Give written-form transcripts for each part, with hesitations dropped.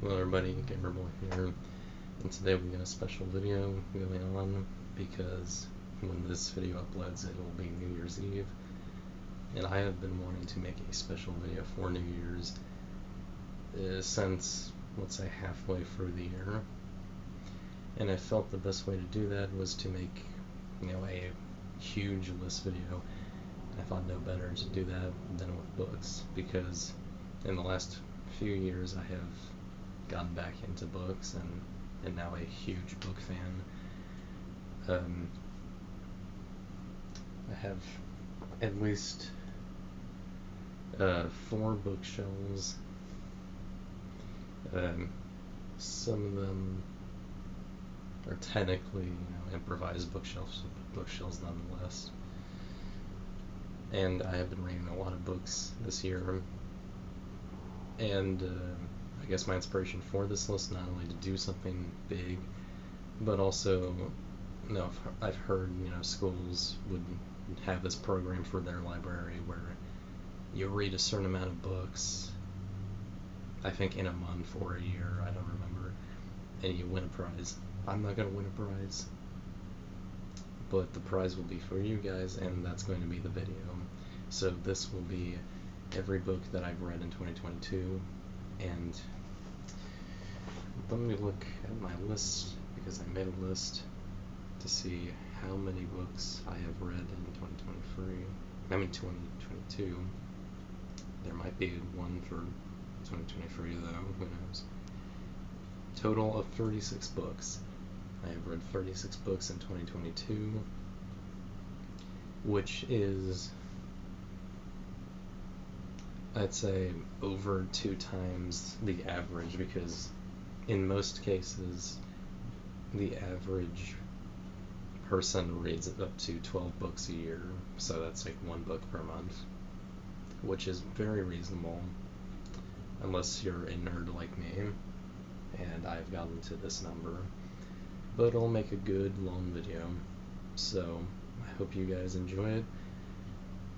Hello everybody, Gamerboy here, and today we got a special video going on because when this video uploads it will be New Year's Eve, and I have been wanting to make a special video for New Year's since, let's say, halfway through the year, and I felt the best way to do that was to make, a huge list video. I thought no better to do that than with books, because in the last few years I have gotten back into books and now a huge book fan. I have at least 4 bookshelves. Some of them are technically improvised bookshelves nonetheless. And I have been reading a lot of books this year, and I guess my inspiration for this list, not only to do something big, but also, I've heard, schools would have this program for their library where you read a certain amount of books, I think in a month or a year, I don't remember, and you win a prize. I'm not going to win a prize, but the prize will be for you guys, and that's going to be the video. So this will be every book that I've read in 2022, and let me look at my list, because I made a list to see how many books I have read in 2022. There might be one for 2023 though, who knows. Total of 36 books. I have read 36 books in 2022, which is, I'd say, over 2 times the average, because in most cases the average person reads up to 12 books a year, so that's like 1 book per month, which is very reasonable unless you're a nerd like me, and I've gotten to this number. But it'll make a good long video, so I hope you guys enjoy it,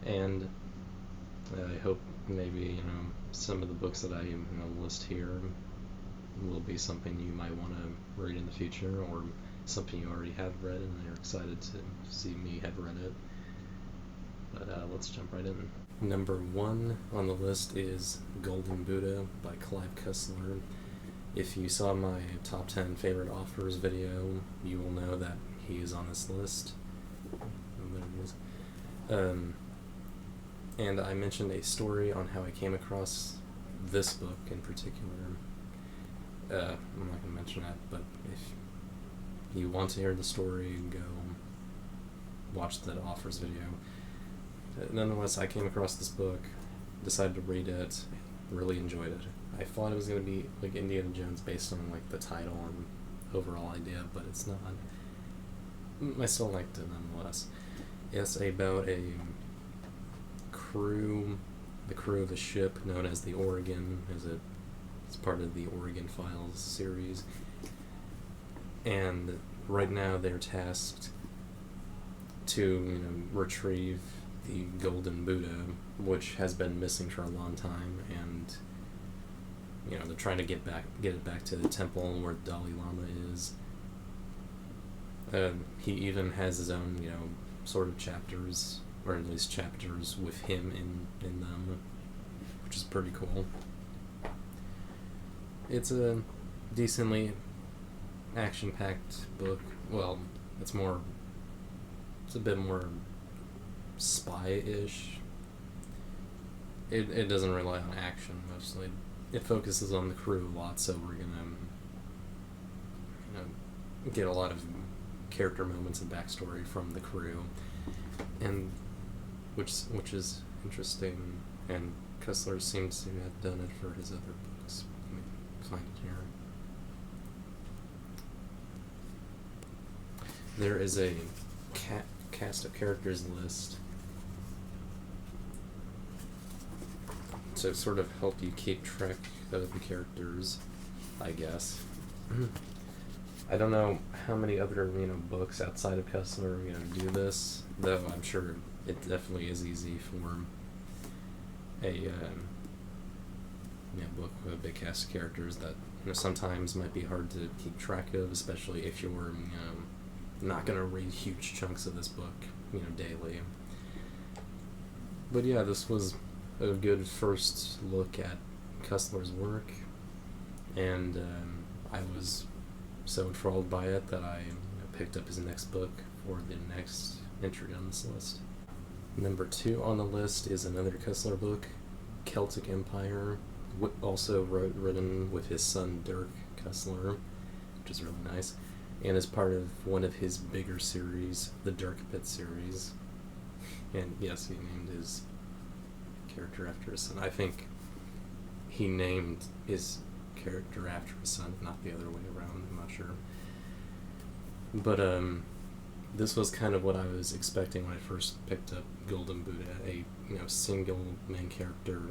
and I hope maybe some of the books that I list here will be something you might want to read in the future, or something you already have read and you're excited to see me have read it. But let's jump right in. Number 1 on the list is Golden Buddha by Clive Cussler. If you saw my top 10 favorite authors video, you will know that he is on this list. There it is. And I mentioned a story on how I came across this book in particular. I'm not going to mention that, but if you want to hear the story, go watch the author's video. Nonetheless, I came across this book, decided to read it, really enjoyed it. I thought it was going to be like Indiana Jones based on like the title and overall idea, but it's not. I still liked it nonetheless. It's about the crew of a ship known as the Oregon, it's part of the Oregon Files series, and right now they're tasked to retrieve the Golden Buddha, which has been missing for a long time, and they're trying to get it back to the temple where Dalai Lama is. He even has his own sort of chapters, or at least chapters with him in them, which is pretty cool. It's a decently action-packed book. Well, it's a bit more spy-ish. It doesn't rely on action mostly. It focuses on the crew a lot, so we're gonna get a lot of character moments and backstory from the crew, and which is interesting. And Cussler seems to have done it for his other books. Let me find it here. There is a cast of characters list to sort of help you keep track of the characters, I guess. I don't know how many other books outside of Cussler do this, though I'm sure it definitely is easy for a book with a big cast of characters that sometimes might be hard to keep track of, especially if you're not gonna read huge chunks of this book daily. But yeah, this was a good first look at Cussler's work, and I was so enthralled by it that I picked up his next book for the next entry on this list. Number 2 on the list is another Cussler book, Celtic Empire, also written with his son Dirk Cussler, which is really nice, and is part of one of his bigger series, the Dirk Pit series. And yes, he named his character after his son. I think he named his character after his son, not the other way around, I'm not sure. But this was kind of what I was expecting when I first picked up Golden Buddha, a single main character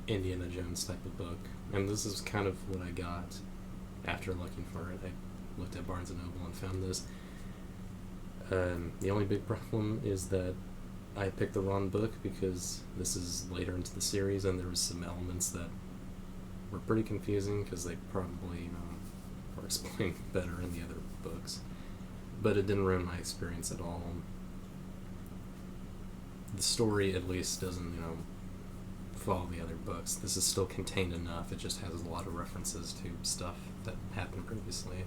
Indiana Jones type of book. And this is kind of what I got after looking for it. I looked at Barnes & Noble and found this. The only big problem is that I picked the wrong book, because this is later into the series and there was some elements that were pretty confusing because they probably are explained better in the other books. But it didn't ruin my experience at all. The story, at least, doesn't follow the other books. This is still contained enough. It just has a lot of references to stuff that happened previously.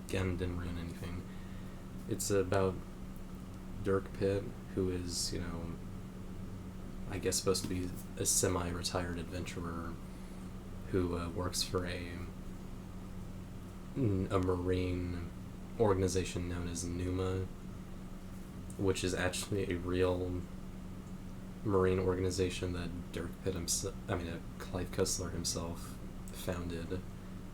Again, didn't ruin anything. It's about Dirk Pitt, who is, I guess supposed to be a semi-retired adventurer who works for a marine organization known as Numa, which is actually a real marine organization that Dirk Pitt Clive Cussler himself founded,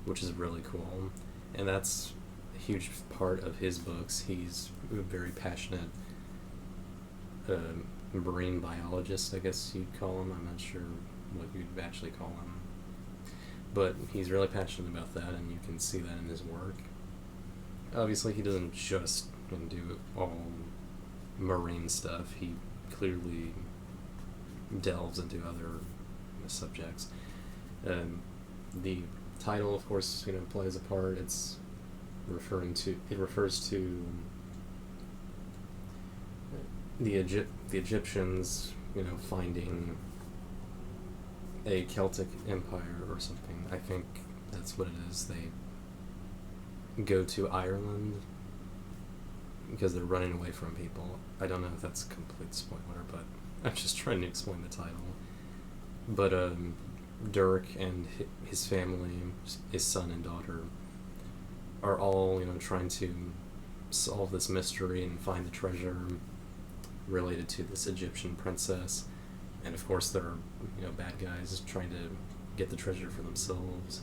which is really cool. And that's a huge part of his books. He's a very passionate marine biologist, I guess you'd call him. I'm not sure what you'd actually call him. But he's really passionate about that, and you can see that in his work. Obviously, he doesn't just do all marine stuff. He clearly delves into other subjects. The title, of course, plays a part. It refers to the Egyptians, finding a Celtic empire or something. I think that's what it is. They go to Ireland because they're running away from people. I don't know if that's a complete spoiler, but I'm just trying to explain the title. But Dirk and his family, his son and daughter, are all trying to solve this mystery and find the treasure related to this Egyptian princess. And of course there are bad guys trying to get the treasure for themselves.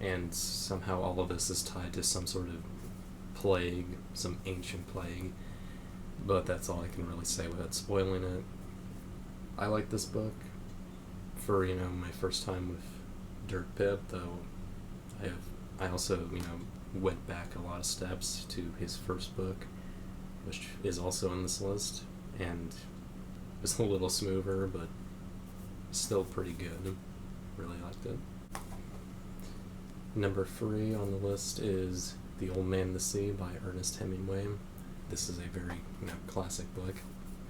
And somehow all of this is tied to some sort of plague, some ancient plague. But that's all I can really say without spoiling it. I like this book for, my first time with Dirk Pitt, though I also, went back a lot of steps to his first book, which is also on this list, and it was a little smoother, but still pretty good. Really liked it. Number 3 on the list is The Old Man and the Sea by Ernest Hemingway. This is a very classic book,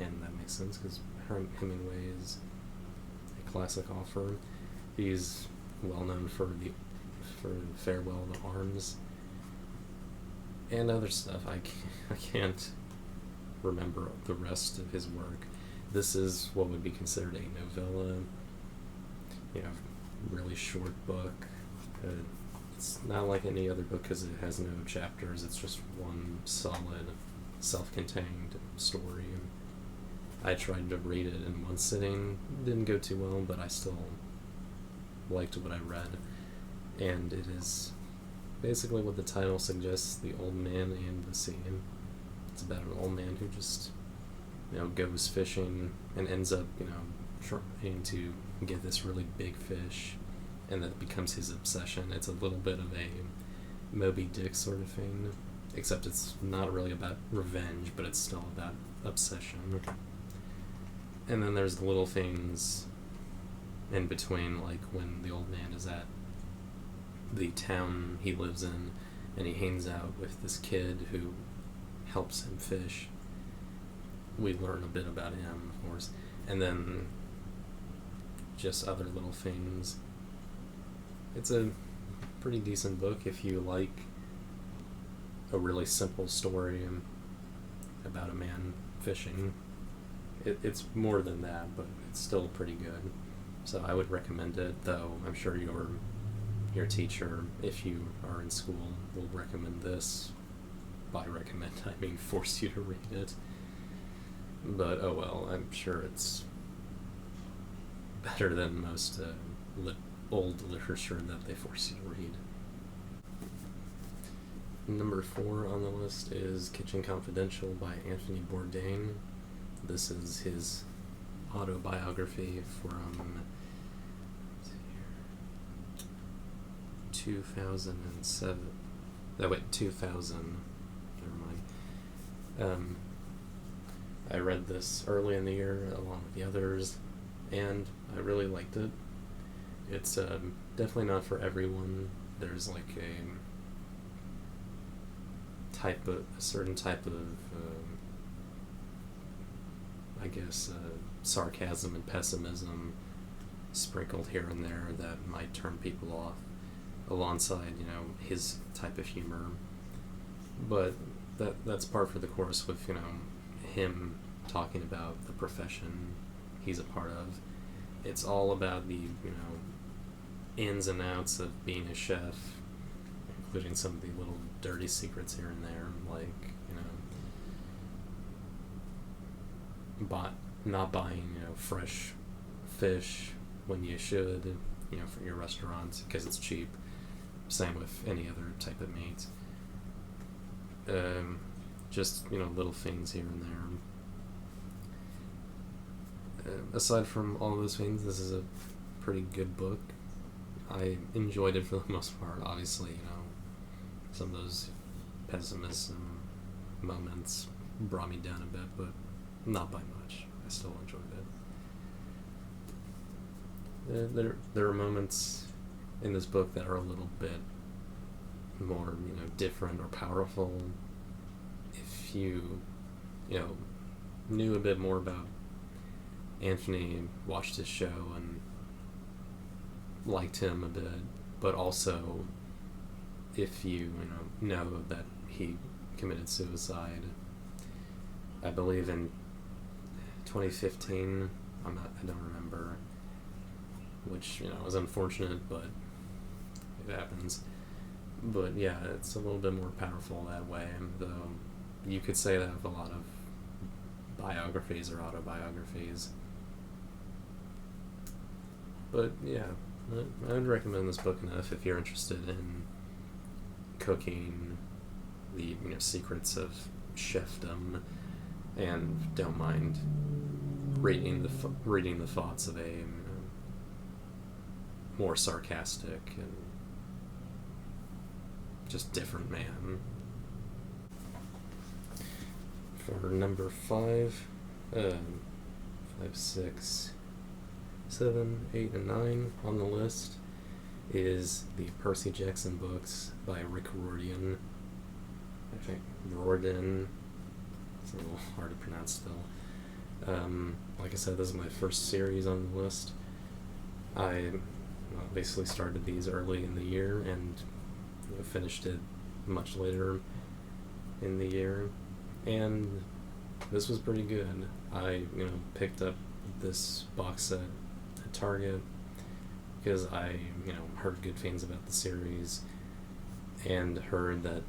and that makes sense because Hemingway is a classic author. He's well known for Farewell to Arms and other stuff. I can't remember the rest of his work. This is what would be considered a novella, really short book. It's not like any other book because it has no chapters. It's just one solid, self-contained story. I tried to read it in one sitting. Didn't go too well, but I still liked what I read. And it is basically what the title suggests, The Old Man and the Sea. It's about an old man who just, goes fishing and ends up, trying to get this really big fish, and that becomes his obsession. It's a little bit of a Moby Dick sort of thing, except it's not really about revenge, but it's still about obsession. And then there's the little things in between, like when the old man is at the town he lives in and he hangs out with this kid who helps him fish. We learn a bit about him, of course, and then just other little things. It's a pretty decent book if you like a really simple story about a man fishing. It's more than that, but it's still pretty good. So I would recommend it, though I'm sure your teacher, if you are in school, will recommend this. By recommend, I mean force you to read it. But oh well, I'm sure it's better than most old literature that they force you to read. Number 4 on the list is Kitchen Confidential by Anthony Bourdain. This is his autobiography from 2007. 2000. Never mind. I read this early in the year along with the others, and I really liked it. It's definitely not for everyone. There's like a certain type of I guess sarcasm and pessimism sprinkled here and there that might turn people off, alongside his type of humor. But that's par for the course with him talking about the profession he's a part of. It's all about the ins and outs of being a chef, including some of the little dirty secrets here and there, like not buying fresh fish when you should, for your restaurants because it's cheap. Same with any other type of meat. Just little things here and there. Aside from all those things, this is a pretty good book. I enjoyed it for the most part. Obviously, some of those pessimism moments brought me down a bit, but not by much. I still enjoyed it. There are moments in this book that are a little bit more, different or powerful. If you, knew a bit more about Anthony, watched his show, and liked him a bit, but also if you, know that he committed suicide, I believe in 2015, I don't remember, which, was unfortunate, but it happens. But yeah, it's a little bit more powerful that way, though you could say that with a lot of biographies or autobiographies. But yeah, I would recommend this book enough if you're interested in cooking, the secrets of chefdom, and don't mind reading the thoughts of a more sarcastic and just different man. For number 5, 5, 6, 7, 8, and 9 on the list is the Percy Jackson books by Rick Riordan. I think Riordan. It's a little hard to pronounce still. Like I said, this is my first series on the list. I basically started these early in the year and finished it much later in the year, and this was pretty good. I picked up this box set at Target because I heard good things about the series and heard that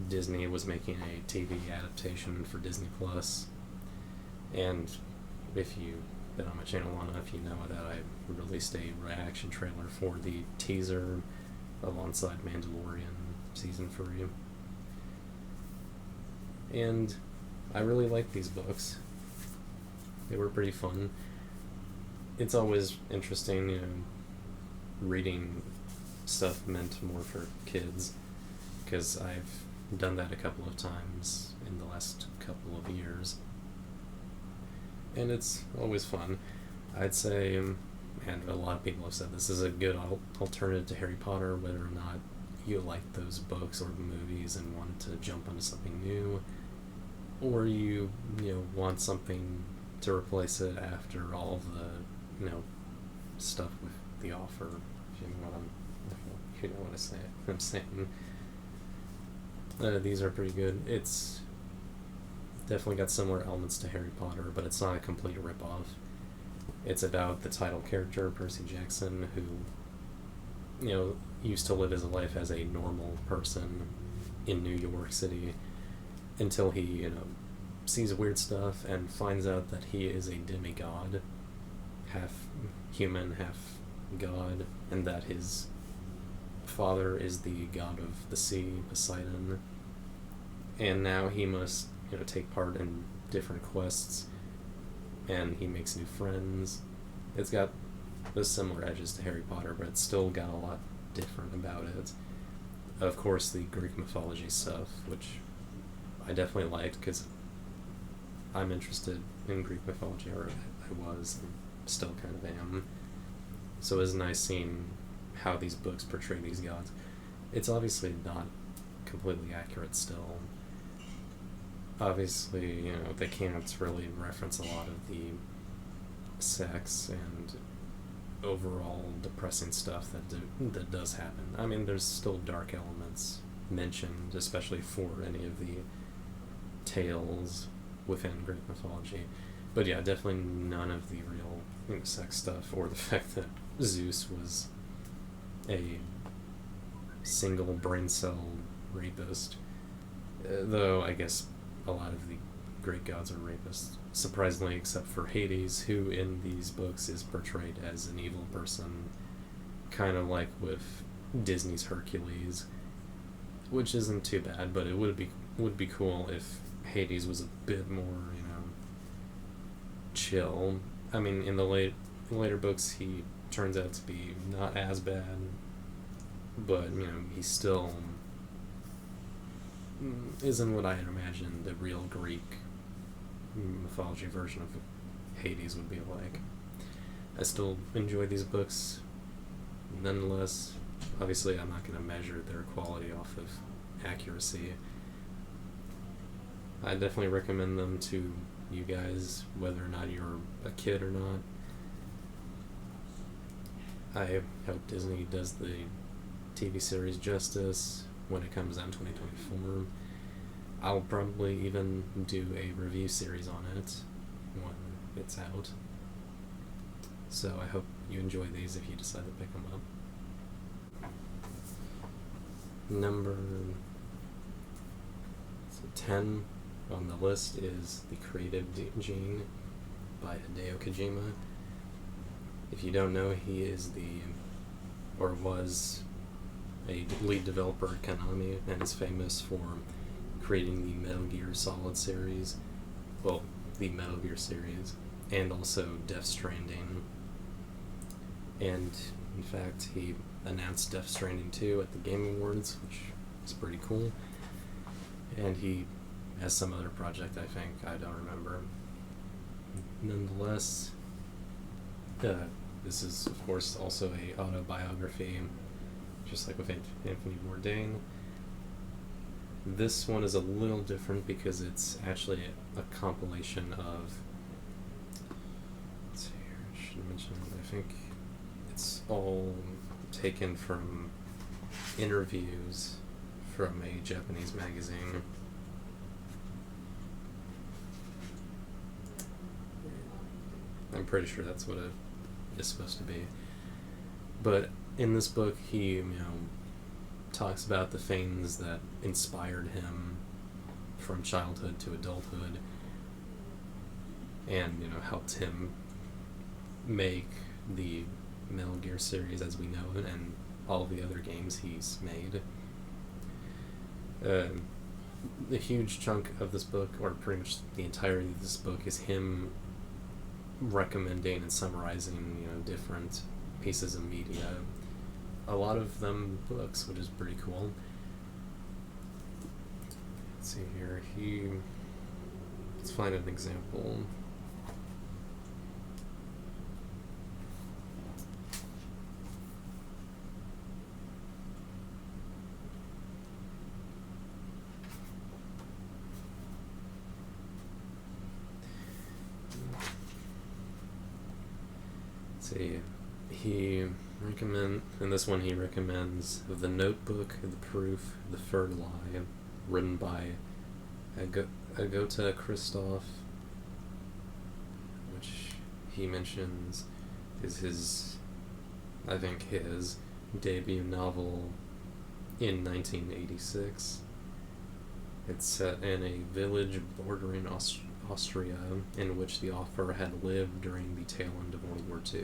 Disney was making a TV adaptation for Disney Plus. And if you've been on my channel long enough, you know that I released a reaction trailer for the teaser alongside Mandalorian Season 3. And I really liked these books. They were pretty fun. It's always interesting, reading stuff meant more for kids, because I've done that a couple of times in the last couple of years. And it's always fun. I'd say and a lot of people have said this is a good alternative to Harry Potter, whether or not you like those books or movies and want to jump onto something new, or you want something to replace it after all of the stuff with the offer. If you know what I'm saying. These are pretty good. It's definitely got similar elements to Harry Potter, but it's not a complete ripoff. It's about the title character, Percy Jackson, who used to live his life as a normal person in New York City until he sees weird stuff and finds out that he is a demigod, half human, half god, and that his father is the god of the sea, Poseidon, and now he must take part in different quests, and he makes new friends. It's got those similar edges to Harry Potter, but it's still got a lot different about it. Of course, the Greek mythology stuff, which I definitely liked because I'm interested in Greek mythology, or I was, and still kind of am. So it was nice seeing how these books portray these gods. It's obviously not completely accurate still. Obviously, they can't really reference a lot of the sex and overall depressing stuff that does happen. I mean, there's still dark elements mentioned, especially for any of the tales within Greek mythology. But yeah, definitely none of the real sex stuff, or the fact that Zeus was a single brain cell rapist. Though I guess a lot of the Greek gods are rapists, surprisingly, except for Hades, who in these books is portrayed as an evil person, kind of like with Disney's Hercules, which isn't too bad, but it would be cool if Hades was a bit more, chill. I mean, in the later books, he turns out to be not as bad, but he still isn't what I had imagined the real Greek mythology version of Hades would be like. I still enjoy these books nonetheless. Obviously, I'm not going to measure their quality off of accuracy. I definitely recommend them to you guys, whether or not you're a kid or not. I hope Disney does the TV series justice when it comes out in 2024. I'll probably even do a review series on it when it's out. So I hope you enjoy these if you decide to pick them up. Number 10 on the list is The Creative Gene by Hideo Kojima. If you don't know, he is was a lead developer at Konami and is famous for creating the Metal Gear Solid series, well, the Metal Gear series, and also Death Stranding. And in fact, he announced Death Stranding 2 at the Game Awards, which is pretty cool. And he has some other project, I think, I don't remember. Nonetheless, this is, of course, also a autobiography, just like with Anthony Bourdain. This one is a little different because it's actually a compilation of, let's see here, I should mention, I think it's all taken from interviews from a Japanese magazine. I'm pretty sure that's what it is supposed to be. But in this book, he, talks about the things that inspired him from childhood to adulthood, and helped him make the Metal Gear series as we know it, and all the other games he's made. A huge chunk of this book, or pretty much the entirety of this book, is him recommending and summarizing different pieces of media, a lot of them books, which is pretty cool. Let's see here, let's find an example. See, he in this one he recommends The Notebook, The Proof, The Third Lie, written by Agota Christoph, which he mentions is his debut novel in 1986. It's set in a village bordering Austria in which the author had lived during the tail end of World War II.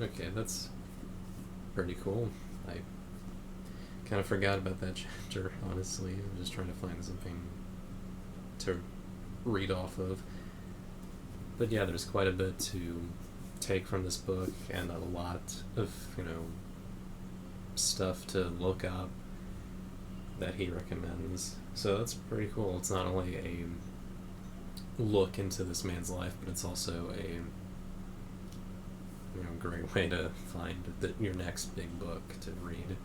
Okay, that's pretty cool. I kind of forgot about that chapter, honestly. I'm just trying to find something to read off of. But yeah, there's quite a bit to take from this book, and a lot of, stuff to look up that he recommends. So that's pretty cool. It's not only a look into this man's life, but it's also a great way to find your next big book to read.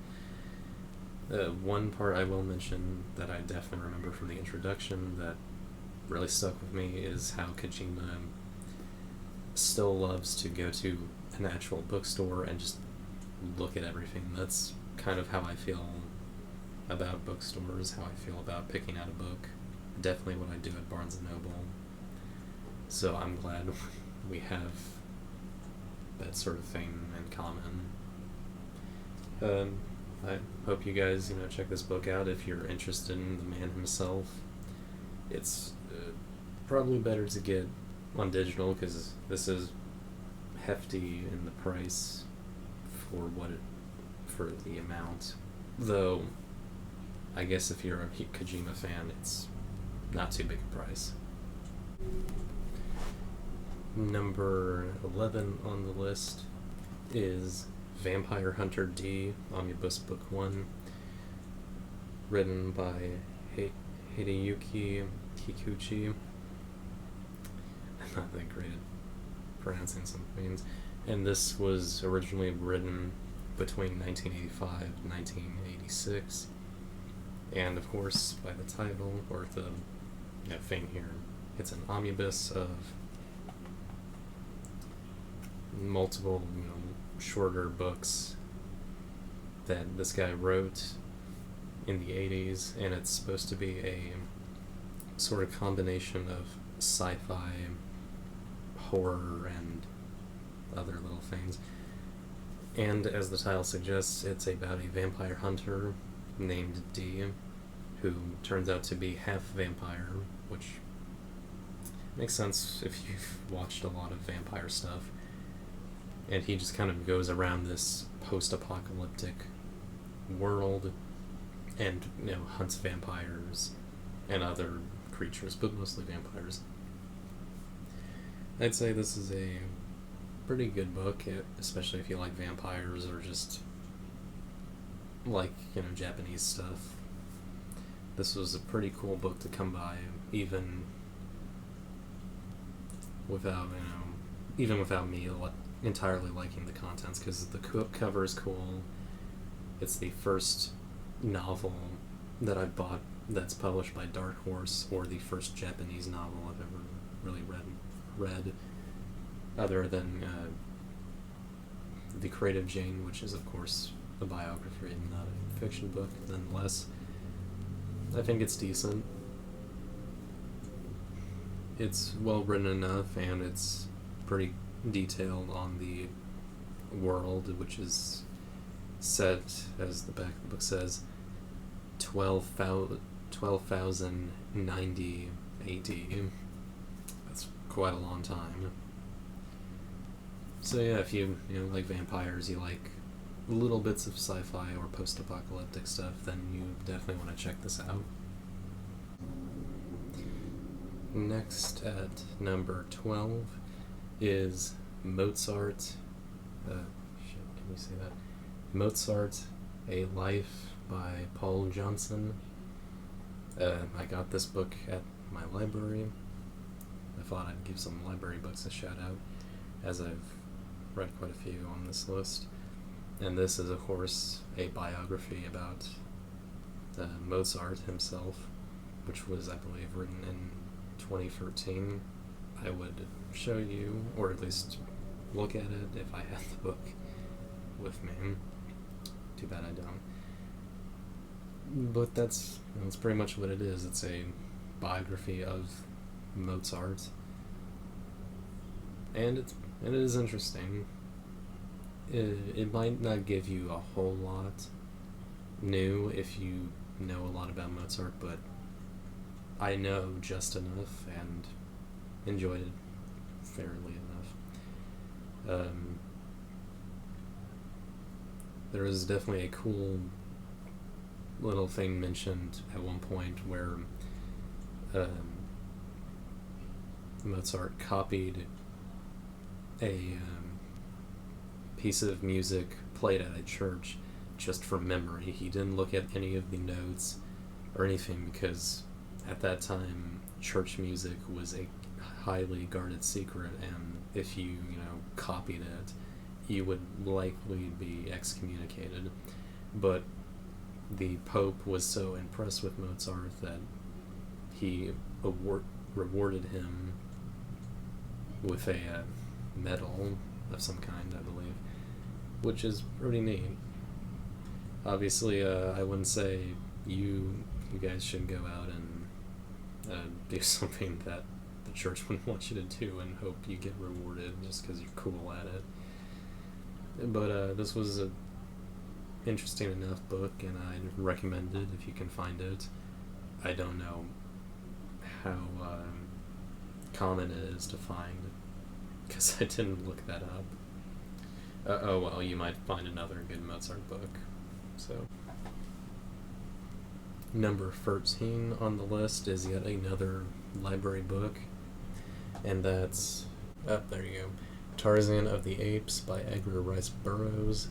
One part I will mention that I definitely remember from the introduction that really stuck with me is how Kojima still loves to go to an actual bookstore and just look at everything. That's kind of how I feel about bookstores, how I feel about picking out a book. Definitely what I do at Barnes & Noble. So I'm glad we have that sort of thing in common. I hope you guys, check this book out if you're interested in the man himself. It's probably better to get on digital because this is hefty in the price for the amount. Though, I guess if you're a Kojima fan, it's not too big a price. Number 11 on the list is Vampire Hunter D, Omnibus Book 1, written by Hideyuki Kikuchi. I'm not that great at pronouncing some things. And this was originally written between 1985 and 1986. And of course, by the title, or the thing here, it's an omnibus of multiple, shorter books that this guy wrote in the 80s, and it's supposed to be a sort of combination of sci-fi, horror, and other little things. And as the title suggests, it's about a vampire hunter named D, who turns out to be half vampire, which makes sense if you've watched a lot of vampire stuff. And he just kind of goes around this post-apocalyptic world and, hunts vampires and other creatures, but mostly vampires. I'd say this is a pretty good book, especially if you like vampires or just like, Japanese stuff. This was a pretty cool book to come by, even without me entirely liking the contents, because the cover is cool. It's the first novel that I bought that's published by Dark Horse, or the first Japanese novel I've ever really read other than The Creative Jane, which is of course a biography and not a fiction book. Nonetheless, I think it's decent. It's well written enough, and it's pretty detailed on the world, which is set, as the back of the book says, 12,090 AD. That's quite a long time. So yeah, if you like vampires, you like little bits of sci-fi or post-apocalyptic stuff, then you definitely want to check this out. Next at number 12 is Mozart. Can we say that? Mozart, A Life by Paul Johnson. I got this book at my library. I thought I'd give some library books a shout out, as I've read quite a few on this list. And this is, of course, a biography about Mozart himself, which was, I believe, written in 2013. I would show you, or at least look at it if I had the book with me. Too bad I don't. But that's pretty much what it is. It's a biography of Mozart, and it is interesting. It might not give you a whole lot new if you know a lot about Mozart, but I know just enough and enjoyed it fairly enough. There is definitely a cool little thing mentioned at one point where Mozart copied a piece of music played at a church just from memory. He didn't look at any of the notes or anything because at that time church music was a highly guarded secret, and if you copied it, you would likely be excommunicated. But the Pope was so impressed with Mozart that he rewarded him with a medal of some kind, I believe, which is pretty neat. Obviously, I wouldn't say you guys should go out and do something that the church wouldn't want you to do and hope you get rewarded just because you're cool at it. But this was a interesting enough book, and I'd recommend it if you can find it. I don't know how common it is to find, because I didn't look that up. Oh well, you might find another good Mozart book. So, number 13 on the list is yet another library book, and that's, there you go, Tarzan of the Apes by Edgar Rice Burroughs,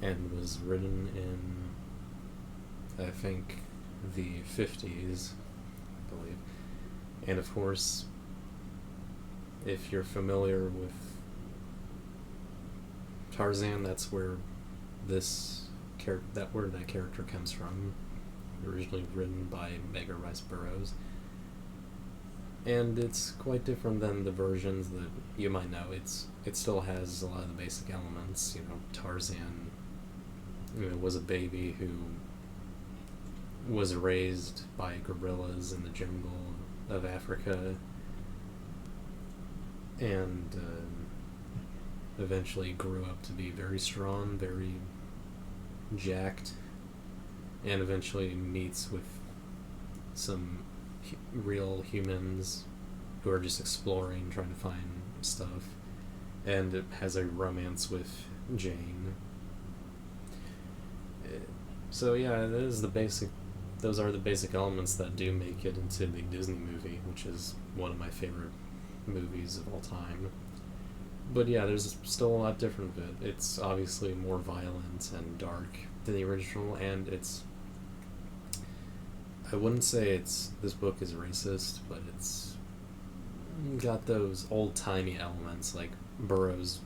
and was written in, I think, the 50s, I believe. And of course, if you're familiar with Tarzan, that's where that character comes from. Originally written by Edgar Rice Burroughs. And it's quite different than the versions that you might know. It still has a lot of the basic elements. Tarzan was a baby who was raised by gorillas in the jungle of Africa, and eventually grew up to be very strong, very jacked, and eventually meets with some real humans who are just exploring, trying to find stuff, and it has a romance with Jane. So yeah, those are the basic elements that do make it into the Disney movie, which is one of my favorite movies of all time. But yeah, there's still a lot different of it. It's obviously more violent and dark than the original, and I wouldn't say this book is racist, but it's got those old-timey elements, like Burroughs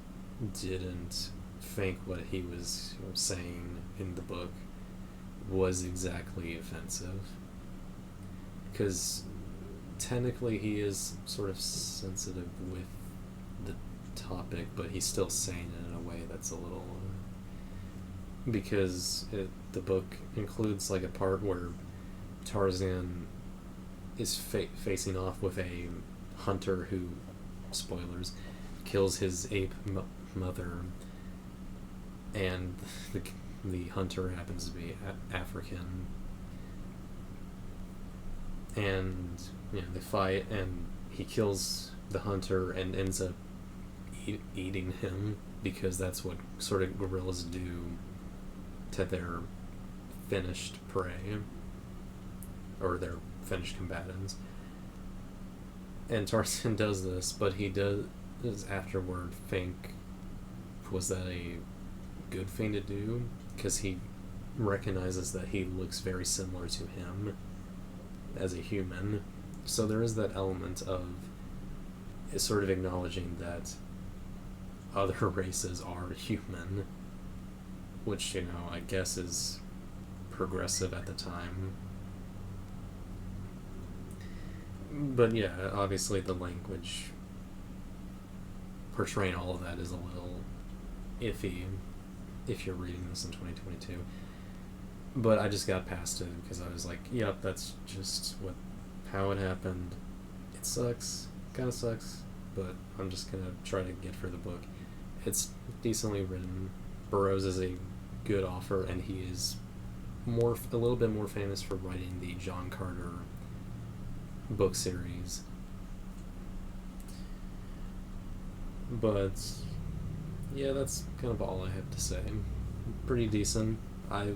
didn't think what he was saying in the book was exactly offensive, because technically he is sort of sensitive with the topic, but he's still saying it in a way that's a little because the book includes like a part where Tarzan is facing off with a hunter who, spoilers, kills his ape mother, and the hunter happens to be African, and they fight, and he kills the hunter and ends up eating him, because that's what sort of gorillas do to their finished prey, or their finished combatants. And Tarzan does this, but he does afterward think, was that a good thing to do? Because he recognizes that he looks very similar to him as a human. So there is that element of sort of acknowledging that other races are human, which, I guess is progressive at the time. But yeah, obviously the language portraying all of that is a little iffy if you're reading this in 2022. But I just got past it because I was like, yep, that's just how it happened. It sucks, kind of sucks, but I'm just gonna try to get through the book. It's decently written. Burroughs is a good author, and he is a little bit more famous for writing the John Carter book series. But yeah, that's kind of all I have to say. Pretty decent. I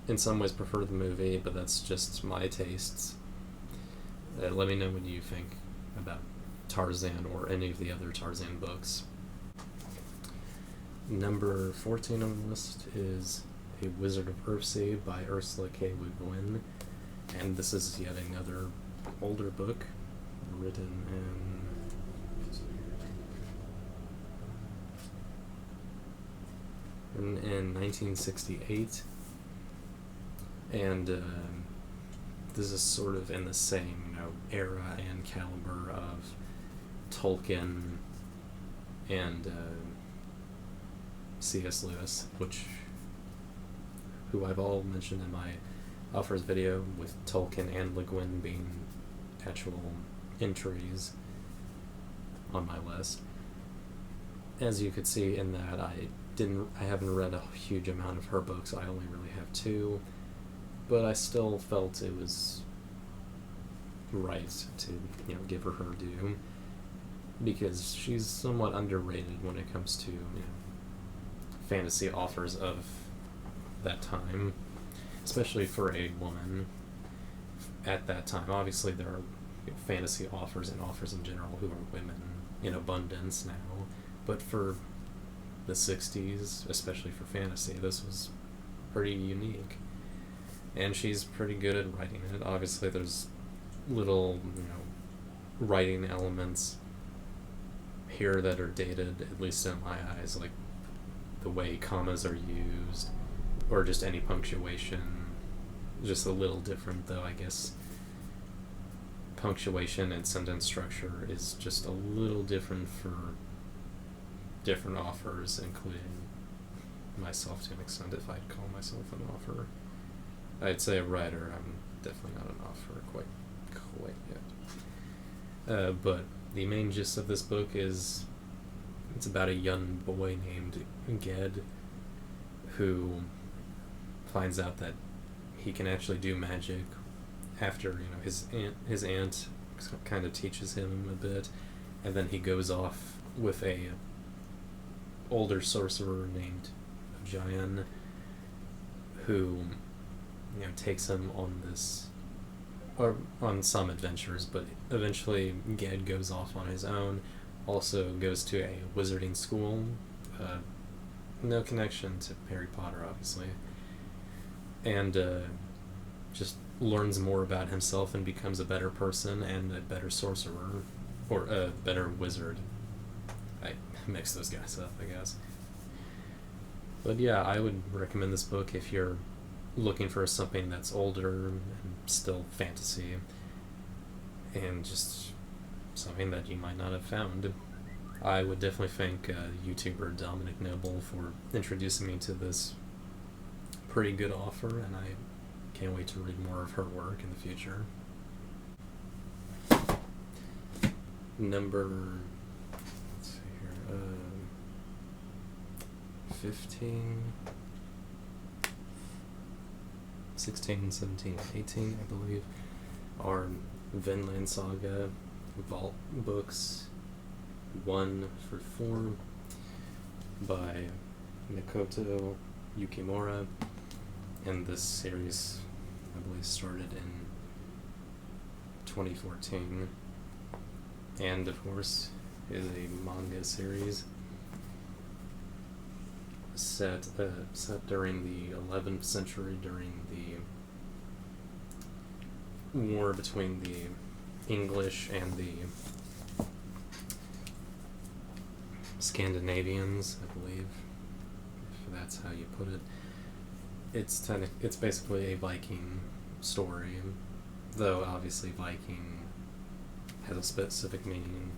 in some ways prefer the movie, but that's just my tastes. Let me know what you think about Tarzan or any of the other Tarzan books. Number 14 on the list is A Wizard of Earthsea by Ursula K. Le Guin, and this is yet another older book written in 1968, and this is sort of in the same era and caliber of Tolkien and C.S. Lewis, who I've all mentioned in my Offers video, with Tolkien and Le Guin being actual entries on my list. As you could see in that, I haven't read a huge amount of her books. I only really have 2, but I still felt it was right to give her due, because she's somewhat underrated when it comes to fantasy authors of that time, especially for a woman at that time. Obviously, there are fantasy authors and authors in general who are women in abundance now, but for the 60s, especially for fantasy, this was pretty unique. And she's pretty good at writing it. Obviously, there's little, writing elements here that are dated, at least in my eyes, like the way commas are used, or just any punctuation. Just a little different, though, I guess. Punctuation and sentence structure is just a little different for different authors, including myself to an extent, if I'd call myself an author. I'd say a writer. I'm definitely not an author quite yet. But the main gist of this book is it's about a young boy named Ged who finds out that he can actually do magic after his aunt kind of teaches him a bit, and then he goes off with a older sorcerer named Jayan, who takes him on some adventures, but eventually Ged goes off on his own, also goes to a wizarding school, no connection to Harry Potter, obviously, and just learns more about himself and becomes a better person and a better sorcerer, or a better wizard. I mix those guys up, I guess. But yeah, I would recommend this book if you're looking for something that's older and still fantasy, and just something that you might not have found. I would definitely thank YouTuber Dominic Noble for introducing me to this pretty good author, and I can't wait to read more of her work in the future. Number, let's see here, 15, 16, 17, 18, I believe, are Vinland Saga Vault Books 1 through 4 by Makoto Yukimura, and this series, I believe, started in 2014, and of course is a manga series set during the 11th century, during the war between the English and the Scandinavians, I believe, if that's how you put it. It's basically a Viking story, though obviously Viking has a specific meaning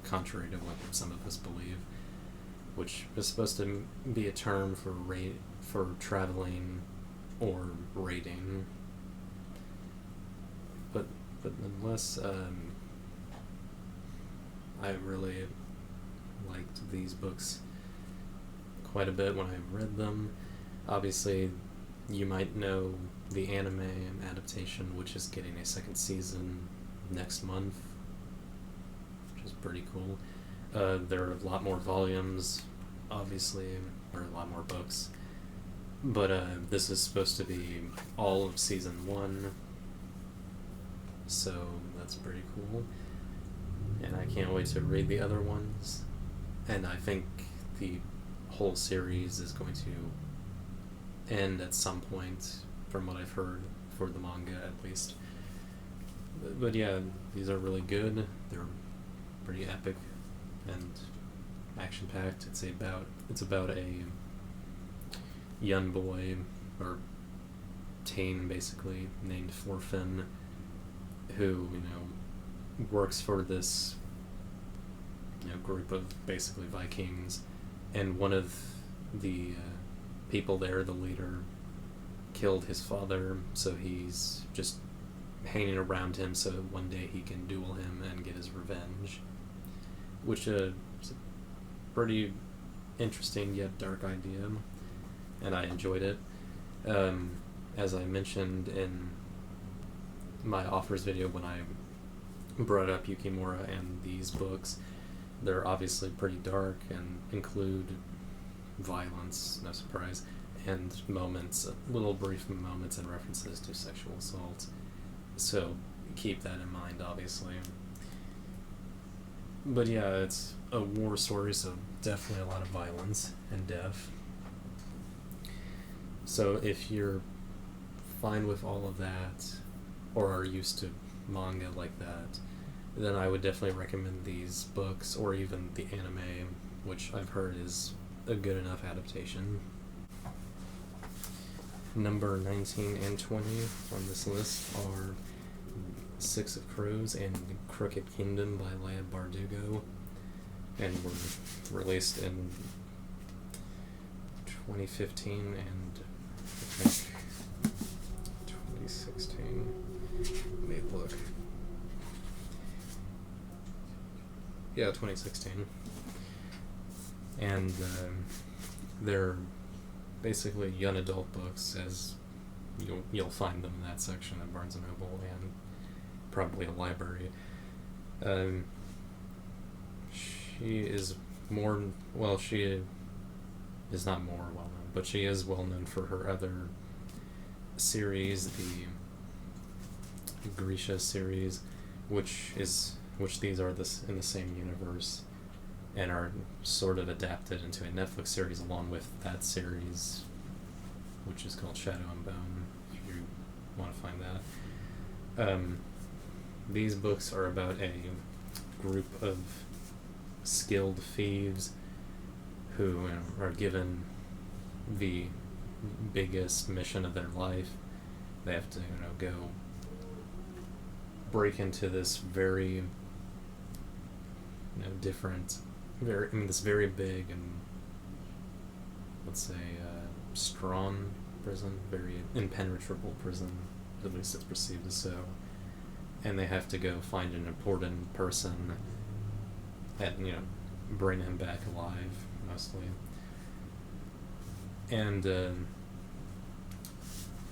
contrary to what some of us believe, which is supposed to be a term for traveling or raiding. But nonetheless, I really liked these books quite a bit when I read them. Obviously, you might know the anime adaptation, which is getting a second season next month, which is pretty cool. There are a lot more volumes, obviously, or a lot more books. But this is supposed to be all of season 1, so that's pretty cool. And I can't wait to read the other ones. And I think the whole series is going to end at some point, from what I've heard, for the manga at least. But yeah, these are really good. They're pretty epic and action-packed. It's about a young boy, or teen basically, named Thorfinn, who, works for this, group of basically Vikings, and one of the people there, the leader, killed his father, so he's just hanging around him so one day he can duel him and get his revenge, which is a pretty interesting yet dark idea, and I enjoyed it. As I mentioned in my offers video when I brought up Yukimura and these books, they're obviously pretty dark and include violence, no surprise, and little brief moments and references to sexual assault. So keep that in mind, obviously. But yeah, it's a war story, so definitely a lot of violence and death. So if you're fine with all of that, or are used to manga like that, then I would definitely recommend these books, or even the anime, which I've heard is a good enough adaptation. Number 19 and 20 on this list are Six of Crows and Crooked Kingdom by Leia Bardugo, and were released in 2015 and I think 2016. Let me look. Yeah, 2016. And they're basically young adult books, as you'll find them in that section at Barnes & Noble and probably a library. She is she is not more well known, but she is well known for her other series, the Grisha series, which these are in the same universe and are sort of adapted into a Netflix series along with that series, which is called Shadow and Bone, if you want to find that. These books are about a group of skilled thieves who are given the biggest mission of their life. They have to go break into this very different, this very big and, let's say, strong prison, very impenetrable prison, at least it's perceived as so, and they have to go find an important person and bring him back alive, mostly. And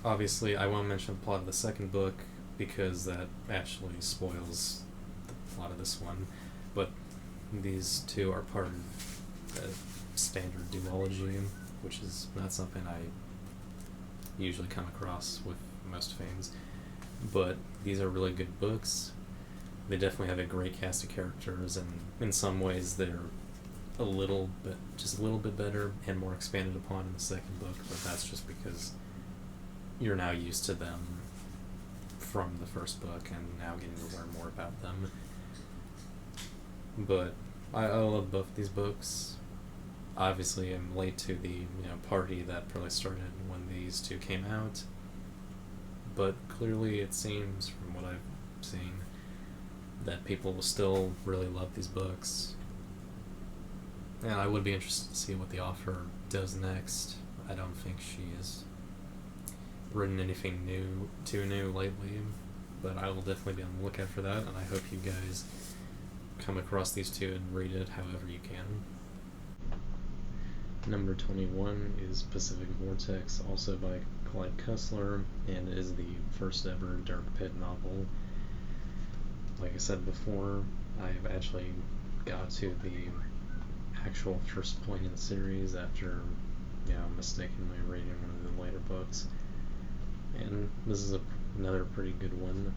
obviously I won't mention the plot of the second book because that actually spoils the plot of this one, but these two are part of the standard duology, which is not something I usually come across with most fans, but these are really good books. They definitely have a great cast of characters, and in some ways they're just a little bit better and more expanded upon in the second book, but that's just because you're now used to them from the first book and now getting to learn more about them. But I love both these books. Obviously, I'm late to the party that probably started when these two came out, but clearly it seems, from what I've seen, that people will still really love these books. And I would be interested to see what the author does next. I don't think she has written anything too new lately, but I will definitely be on the lookout for that, and I hope you guys come across these two and read it however you can. Number 21 is Pacific Vortex, also by Clyde Cussler, and is the first ever Dark Pit novel. Like I said before, I've actually got to the actual first point in the series after, mistakenly reading one of the later books. And this is another pretty good one.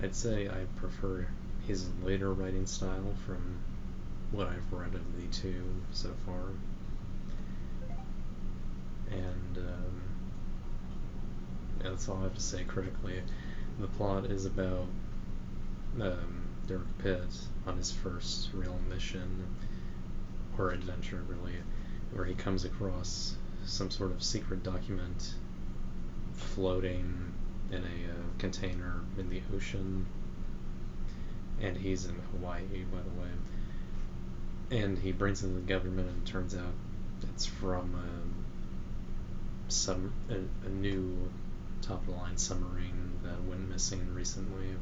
I'd say I prefer his later writing style from what I've read of the two so far. And that's all I have to say critically. The plot is about Dirk Pitt on his first real mission, or adventure really, where he comes across some sort of secret document floating in a container in the ocean, and he's in Hawaii, by the way, and he brings it to the government, and it turns out it's from a new top-of-the-line submarine that went missing recently,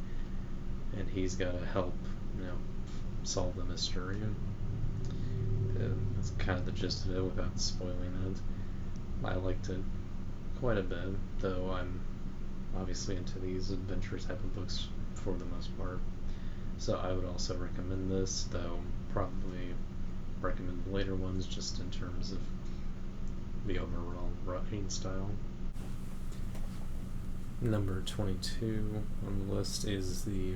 and he's got to help, solve the mystery. That's kind of the gist of it without spoiling it. I liked it quite a bit, though I'm obviously into these adventure type of books for the most part. So I would also recommend this, though probably recommend the later ones just in terms of the overall writing style. Number 22 on the list is The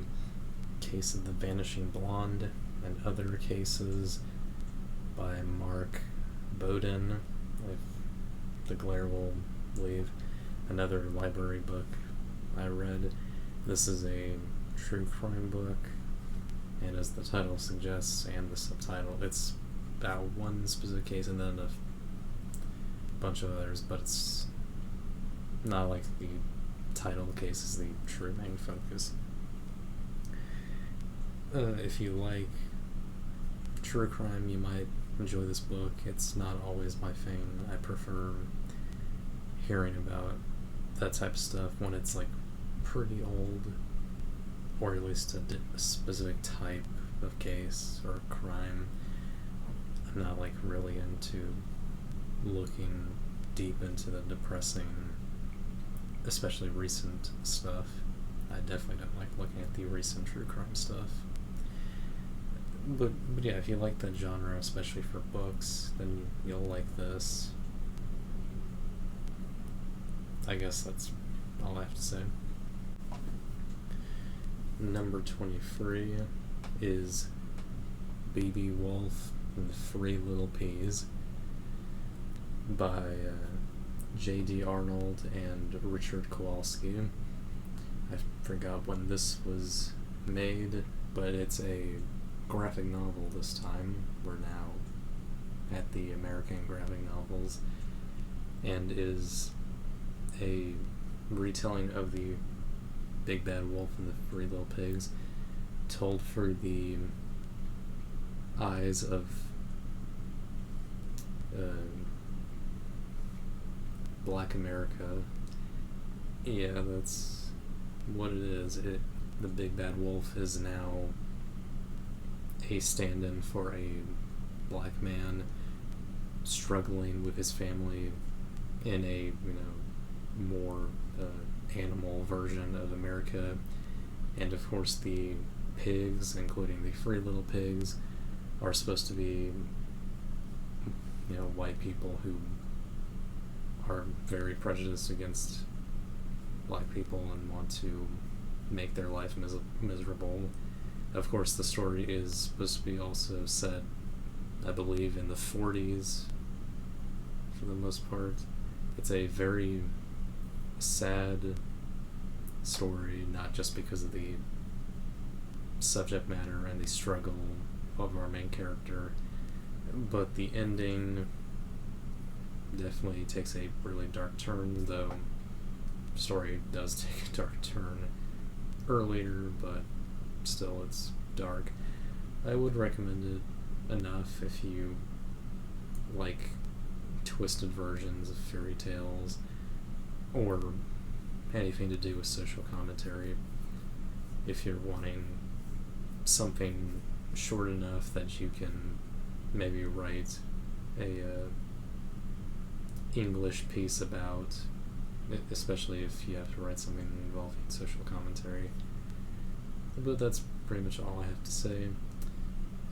Case of the Vanishing Blonde and Other Cases by Mark Bowden. If the glare will leave. Another library book I read. This is a true crime book, and as the title suggests and the subtitle, it's about one specific case and then a bunch of others, but it's not like the title of the case is the true main focus. If you like true crime, you might enjoy this book. It's not always my thing. I prefer hearing about that type of stuff when it's like pretty old, or at least a specific type of case or crime. I'm not like really into looking deep into the depressing, especially recent stuff. I definitely don't like looking at the recent true crime stuff. But yeah, if you like that genre, especially for books, then you'll like this. I guess that's all I have to say. Number 23 is Baby Wolf and the Three Little Peas by J.D. Arnold and Richard Kowalski. I forgot when this was made, but it's a graphic novel this time. We're now at the American graphic novels, and is a retelling of the Big Bad Wolf and the Three Little Pigs, told through the eyes of Black America. Yeah, that's what it is. The Big Bad Wolf is now a stand-in for a black man struggling with his family in a more animal version of America. And of course the pigs, including the Three Little Pigs, are supposed to be white people who are very prejudiced against black people and want to make their life miserable. Of course, the story is supposed to be also set, I believe, in the 40s for the most part. It's a very sad story, not just because of the subject matter and the struggle of our main character, but the ending definitely takes a really dark turn, though the story does take a dark turn earlier, but still it's dark. I would recommend it enough if you like twisted versions of fairy tales or anything to do with social commentary. If you're wanting something short enough that you can maybe write a English piece about, especially if you have to write something involving social commentary. But that's pretty much all I have to say.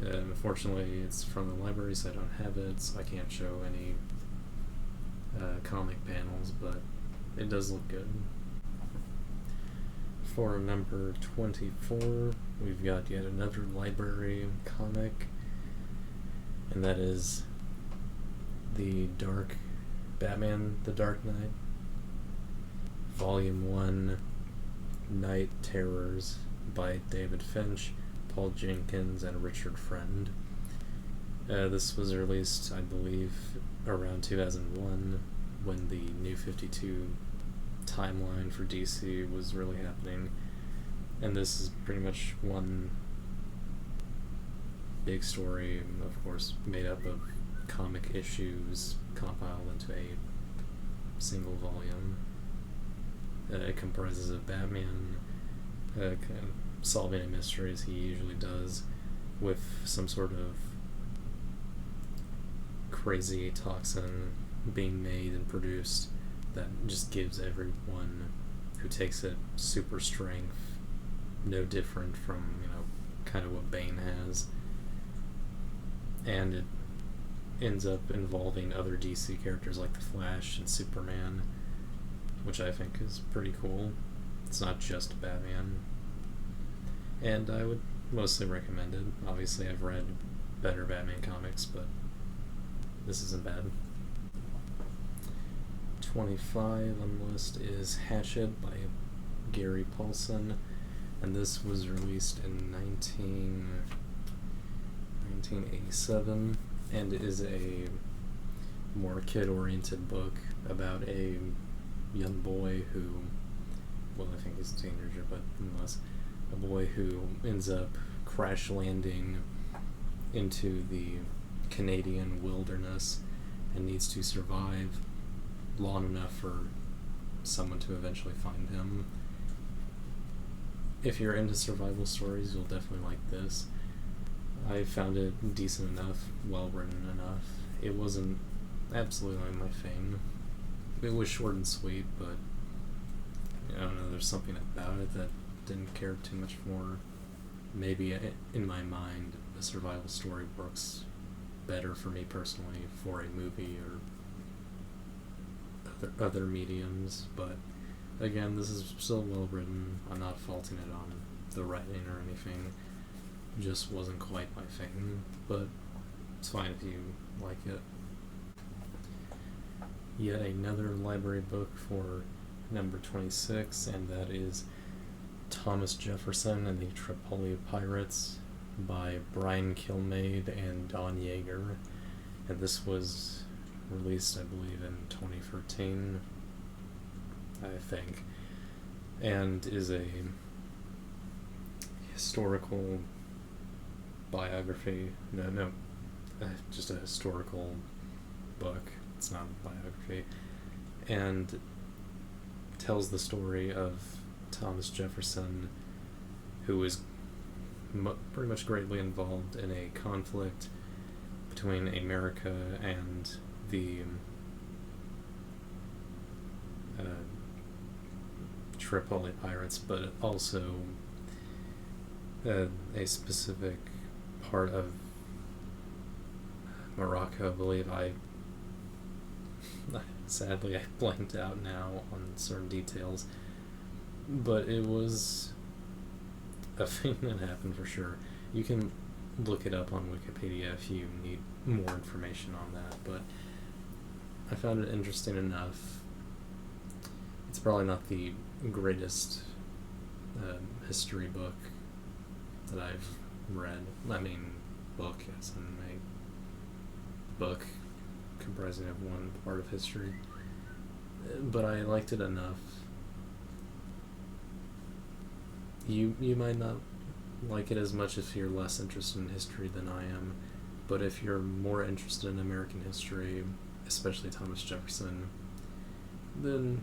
Unfortunately, it's from the library, so I don't have it, so I can't show any comic panels, but it does look good. For number 24, we've got yet another library comic, and that is The Batman The Dark Knight, Volume 1, Night Terrors by David Finch, Paul Jenkins, and Richard Friend. This was released, I believe, around 2001, when the New 52 timeline for DC was really happening, and this is pretty much one big story, of course, made up of comic issues compiled into a single volume. It comprises of Batman kind of solving a mystery, as he usually does, with some sort of crazy toxin being made and produced that just gives everyone who takes it super strength, no different from, kind of what Bane has. And it ends up involving other DC characters like the Flash and Superman, which I think is pretty cool. It's not just Batman. And I would mostly recommend it. Obviously, I've read better Batman comics, but this isn't bad. 25 on the list is Hatchet by Gary Paulson, and this was released in 1987, and it is a more kid-oriented book about a young boy who, well, I think he's a teenager, but nonetheless, a boy who ends up crash landing into the Canadian wilderness and needs to survive long enough for someone to eventually find him. If you're into survival stories, you'll definitely like this. I found it decent enough, well written enough. It wasn't absolutely my thing. It was short and sweet, but I don't know, there's something about it that didn't care too much for. Maybe in my mind, a survival story works better for me personally for a movie or other mediums, but again, this is still well written. I'm not faulting it on the writing or anything. It just wasn't quite my thing, but it's fine if you like it. Yet another library book for number 26, and that is Thomas Jefferson and the Tripoli Pirates by Brian Kilmeade and Don Yeager, and this was released, I believe, in 2013, I think, and is a historical biography. Just a historical book. It's not a biography, and tells the story of Thomas Jefferson, who was pretty much greatly involved in a conflict between America and the Tripoli Pirates, but also a specific part of Morocco, I believe. Sadly, I blanked out now on certain details, but it was a thing that happened for sure. You can look it up on Wikipedia if you need more information on that, but I found it interesting enough. It's probably not the greatest history book that I've read. I mean, book as in a book comprising of one part of history, but I liked it enough. You might not like it as much if you're less interested in history than I am, but if you're more interested in American history, especially Thomas Jefferson, then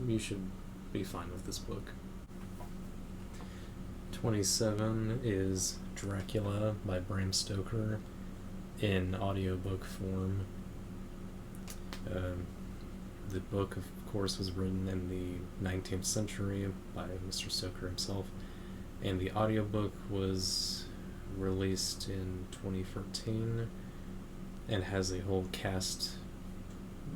you should be fine with this book. 27 is Dracula by Bram Stoker in audiobook form. The book, of course, was written in the 19th century by Mr. Stoker himself, and the audiobook was released in 2013 and has a whole cast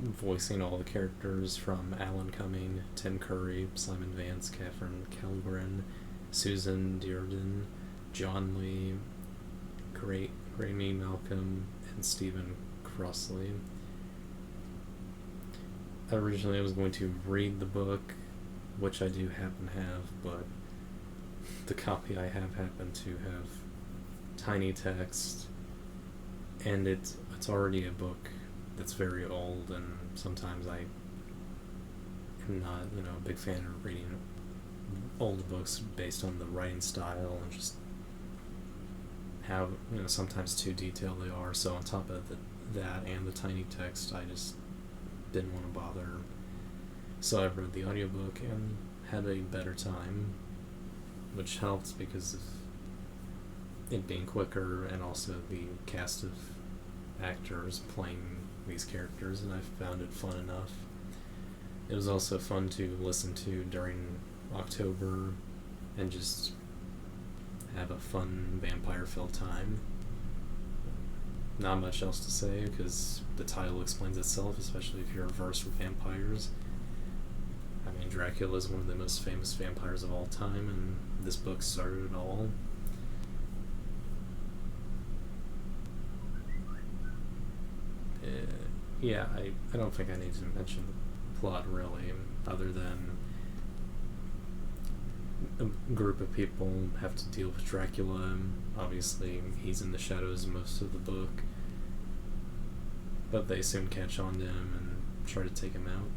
voicing all the characters from Alan Cumming, Tim Curry, Simon Vance, Catherine Kellgren, Susan Dearden, John Lee, Graeme Malcolm, and Stephen Crossley. Originally I was going to read the book, which I do happen to have, but the copy I have happened to have tiny text, and it's already a book that's very old, and sometimes I am not, a big fan of reading old books based on the writing style and just how, sometimes too detailed they are. So on top of that and the tiny text, I just didn't want to bother. So I read the audiobook and had a better time, which helped because of it being quicker and also the cast of actors playing these characters, and I found it fun enough. It was also fun to listen to during October and just have a fun vampire-filled time. Not much else to say because the title explains itself, especially if you're versed with vampires. I mean, Dracula is one of the most famous vampires of all time, and this book started it all. I don't think I need to mention the plot really, other than a group of people have to deal with Dracula. Obviously, he's in the shadows most of the book, but they soon catch on to him and try to take him out.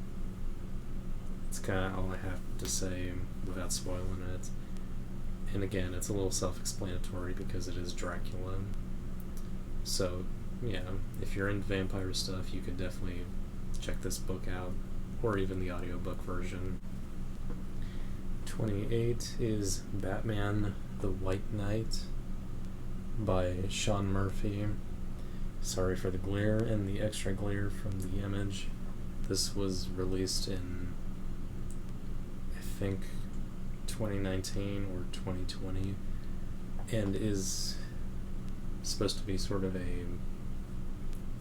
It's kind of all I have to say without spoiling it. And again, it's a little self-explanatory because it is Dracula. So, yeah, if you're into vampire stuff, you could definitely check this book out, or even the audiobook version. 28 is Batman the White Knight by Sean Murphy. Sorry for the glare and the extra glare from the image. This was released in, I think, 2019 or 2020, and is supposed to be sort of a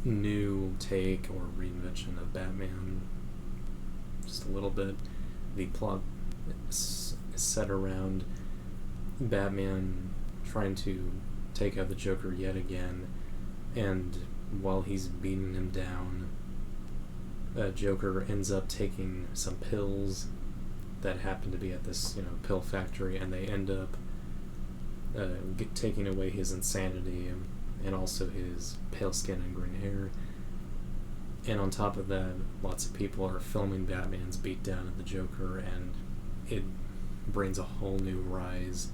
new take or reinvention of Batman, just a little bit. The plot is set around Batman trying to take out the Joker yet again, and while he's beating him down, Joker ends up taking some pills that happen to be at this pill factory, and they end up taking away his insanity and also his pale skin and green hair. And on top of that, lots of people are filming Batman's beatdown of the Joker, and it brings a whole new rise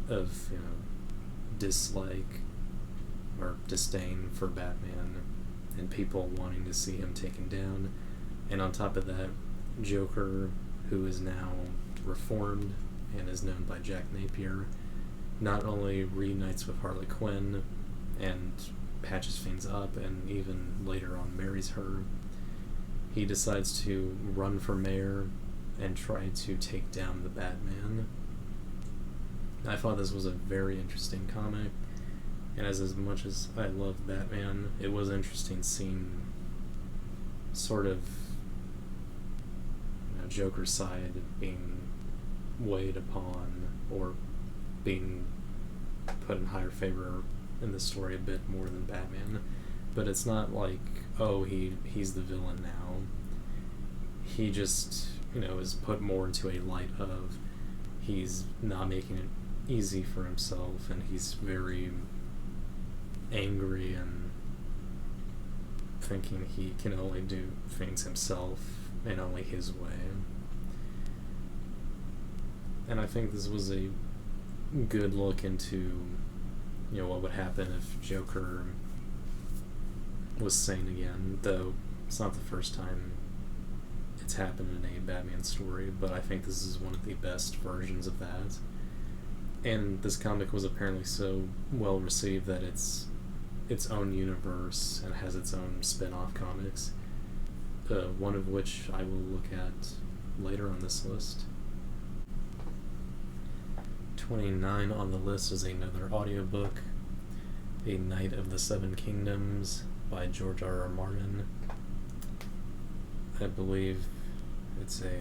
of dislike or disdain for Batman and people wanting to see him taken down. And on top of that, Joker, who is now reformed and is known by Jack Napier, not only reunites with Harley Quinn and patches things up and even later on marries her, he decides to run for mayor and try to take down the Batman. I thought this was a very interesting comic, and as much as I love Batman, it was interesting seeing sort of Joker's side being weighed upon or being put in higher favor in the story a bit more than Batman. But it's not like, oh, he's the villain now. He just, is put more into a light of he's not making it easy for himself, and he's very angry and thinking he can only do things himself and only his way. And I think this was a good look into, what would happen if Joker was sane again, though it's not the first time it's happened in a Batman story, but I think this is one of the best versions of that. And this comic was apparently so well received that it's its own universe and has its own spin-off comics, one of which I will look at later on this list. 29 on the list is another audiobook, A Knight of the Seven Kingdoms by George R.R. Martin. I believe it's a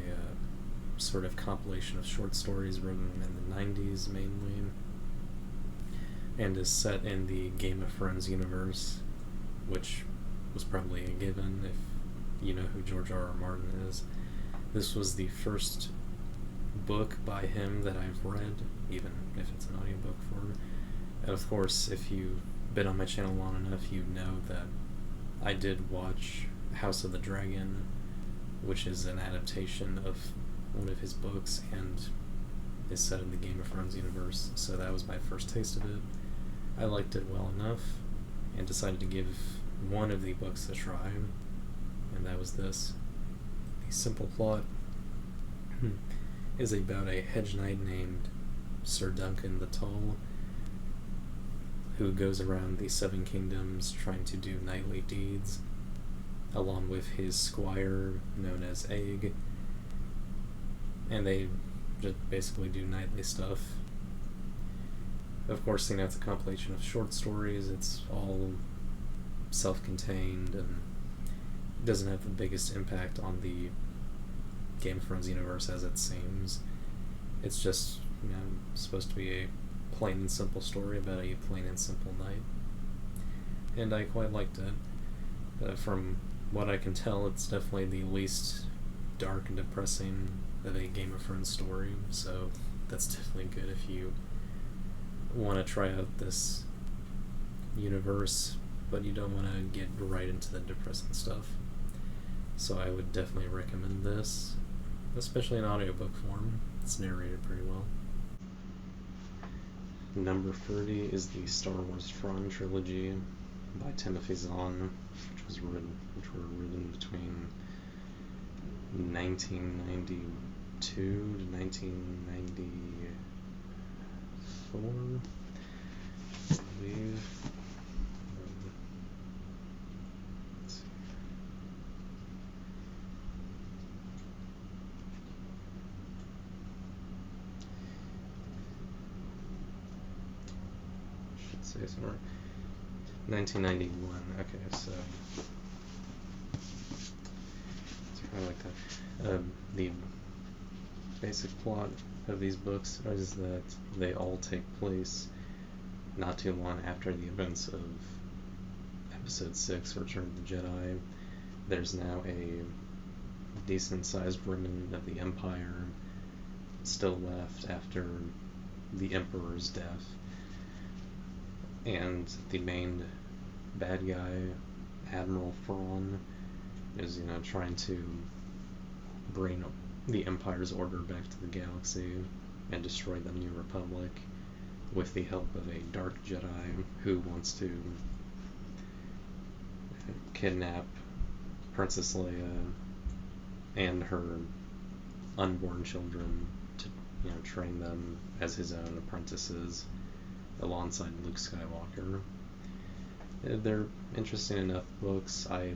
sort of compilation of short stories written in the 90s mainly, and is set in the Game of Thrones universe, which was probably a given if you know who George R.R. Martin is. This was the first book by him that I've read, even if it's an audiobook form. And of course, if you've been on my channel long enough, you know that I did watch House of the Dragon, which is an adaptation of one of his books and is set in the Game of Thrones universe, so that was my first taste of it. I liked it well enough and decided to give one of the books a try, and that was this. The simple plot is about a hedge knight named Sir Duncan the Tall, who goes around the Seven Kingdoms trying to do knightly deeds, along with his squire known as Egg, and they just basically do knightly stuff. Of course, it's a compilation of short stories. It's all self-contained and doesn't have the biggest impact on the Game of Thrones universe as it seems. It's just, supposed to be a plain and simple story about a plain and simple knight. And I quite liked it. From what I can tell, it's definitely the least dark and depressing of a Game of Thrones story, so that's definitely good if you want to try out this universe, but you don't want to get right into the depressing stuff. So I would definitely recommend this, especially in audiobook form. It's narrated pretty well. Number 30 is the Star Wars Thrawn trilogy by Timothy Zahn, which were written between 1992 to 1994, I believe. Let's see. Should say somewhere 1991. Okay, so I like that. The basic plot of these books is that they all take place not too long after the events of Episode 6, Return of the Jedi. There's now a decent-sized remnant of the Empire still left after the Emperor's death. And the main bad guy, Admiral Thrawn, is, trying to bring the Empire's order back to the galaxy and destroy the New Republic with the help of a dark Jedi who wants to kidnap Princess Leia and her unborn children to, train them as his own apprentices alongside Luke Skywalker. They're interesting enough books. I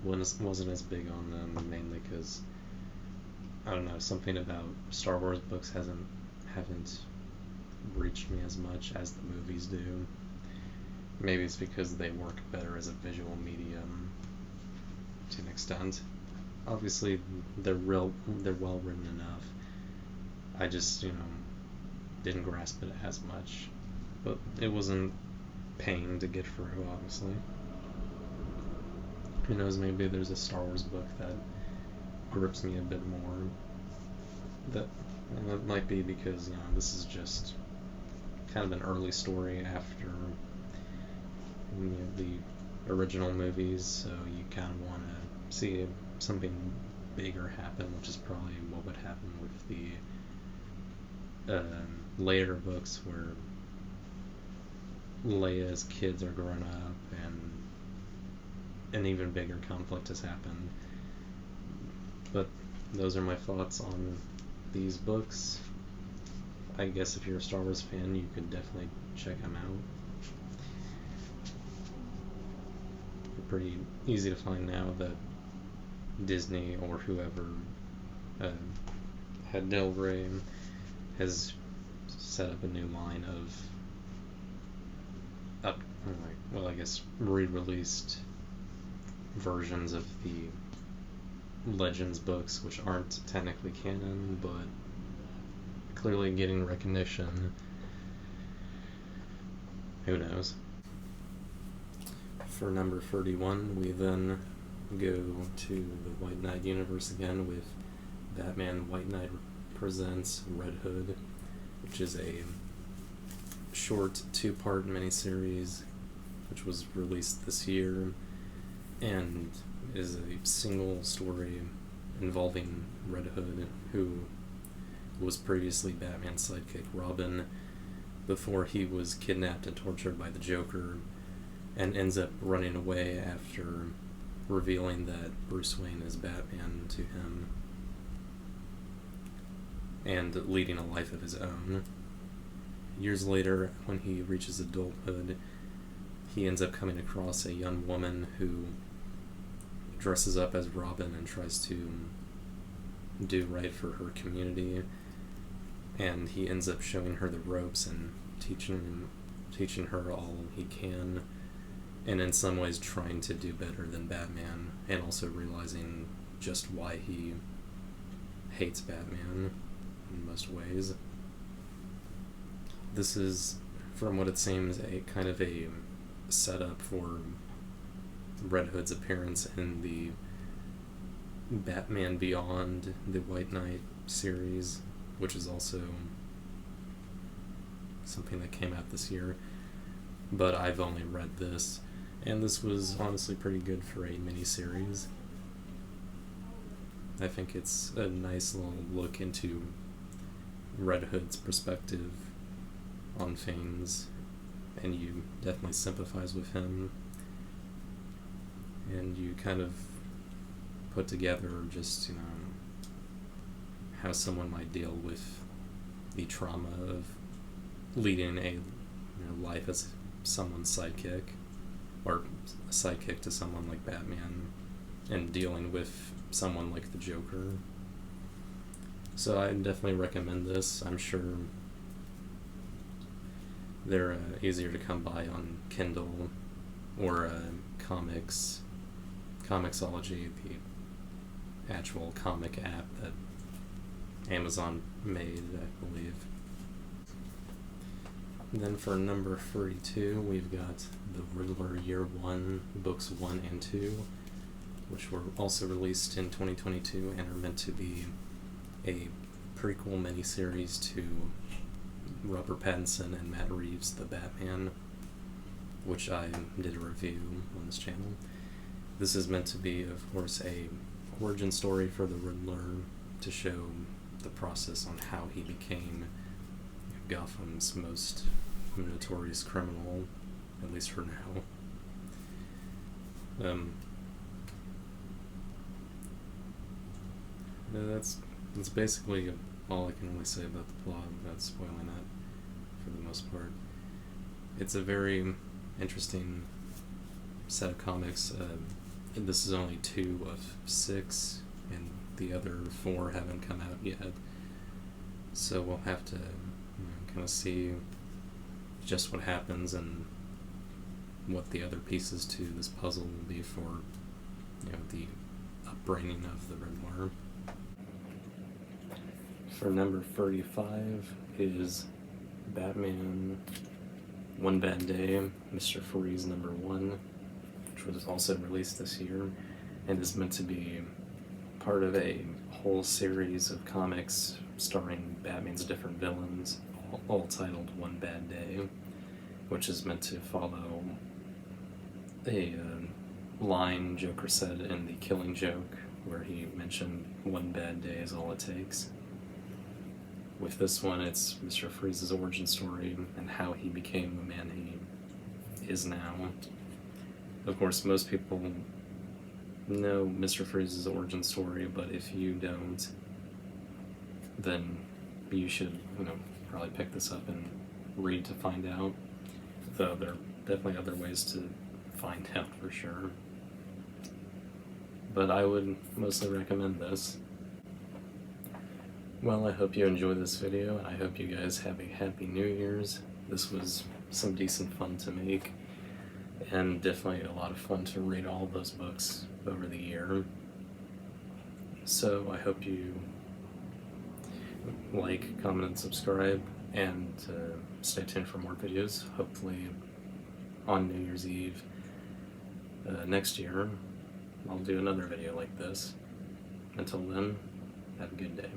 wasn't as big on them, mainly because I don't know, something about Star Wars books haven't reached me as much as the movies do. Maybe it's because they work better as a visual medium to an extent. Obviously, they're well written enough. I just, didn't grasp it as much. But it wasn't pain to get through, obviously. Who knows, maybe there's a Star Wars book that grips me a bit more. And that might be because, this is just kind of an early story after the original movies, so you kind of want to see something bigger happen, which is probably what would happen with the later books where Leia's kids are grown up and an even bigger conflict has happened. But those are my thoughts on these books. I guess if you're a Star Wars fan, you could definitely check them out. They're pretty easy to find now that Disney or whoever had Del Rey has set up a new line of I guess re-released versions of the Legends books, which aren't technically canon, but clearly getting recognition. Who knows? For number 31, we then go to the White Knight universe again with Batman White Knight Presents Red Hood, which is a short 2-part miniseries which was released this year and is a single story involving Red Hood, who was previously Batman's sidekick Robin before he was kidnapped and tortured by the Joker and ends up running away after revealing that Bruce Wayne is Batman to him and leading a life of his own. Years later, when he reaches adulthood, he ends up coming across a young woman who dresses up as Robin and tries to do right for her community, and he ends up showing her the ropes and teaching her all he can, and in some ways trying to do better than Batman, and also realizing just why he hates Batman in most ways. This is, from what it seems, a kind of a setup for Red Hood's appearance in the Batman Beyond the White Knight series, which is also something that came out this year, but I've only read this, and this was honestly pretty good for a miniseries. I think it's a nice little look into Red Hood's perspective on things, and you definitely sympathize with him, and you kind of put together just, how someone might deal with the trauma of leading a life as someone's sidekick, or a sidekick to someone like Batman, and dealing with someone like the Joker. So I definitely recommend this. I'm sure they're easier to come by on Kindle or Comixology, the actual comic app that Amazon made, I believe. And then for number 32, we've got The Riddler Year 1, Books 1 and 2, which were also released in 2022 and are meant to be a prequel miniseries to Robert Pattinson and Matt Reeves' The Batman, which I did a review on this channel. This is meant to be, of course, a origin story for the Riddler to show the process on how he became Gotham's most notorious criminal, at least for now. That's basically all I can really say about the plot without spoiling it, for the most part. It's a very interesting set of comics. This is only 2 of 6, and the other 4 haven't come out yet. So we'll have to kind of see just what happens and what the other pieces to this puzzle will be for the upbringing of the Riddler. For number 35 is Batman One Bad Day, Mr. Freeze number 1, which was also released this year and is meant to be part of a whole series of comics starring Batman's different villains, all titled One Bad Day, which is meant to follow a line Joker said in The Killing Joke, where he mentioned one bad day is all it takes. With this one, it's Mr. Freeze's origin story and how he became the man he is now. Of course, most people know Mr. Freeze's origin story, but if you don't, then you should, probably pick this up and read to find out. Though there are definitely other ways to find out for sure. But I would mostly recommend this. Well, I hope you enjoyed this video, and I hope you guys have a happy New Year's. This was some decent fun to make, and definitely a lot of fun to read all those books over the year. So I hope you like, comment, and subscribe, and stay tuned for more videos, hopefully on New Year's Eve next year. I'll do another video like this. Until then, have a good day.